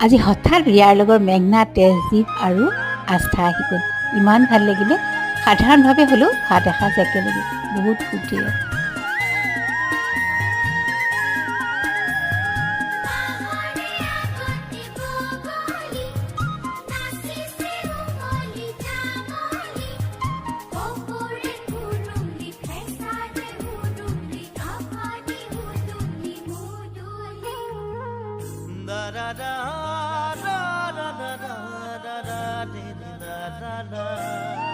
আজি হঠাৎ ৰিয়াৰ লগৰ মেঘনা, তেজদীপ আৰু আস্থা আহি গ'ল। ইমান ভাল লাগিলে। সাধাৰণভাৱে হ'লেও ভাত এসাঁজ একেলগে বহুত ফূৰ্তিৰে। da da da da da da da da da da da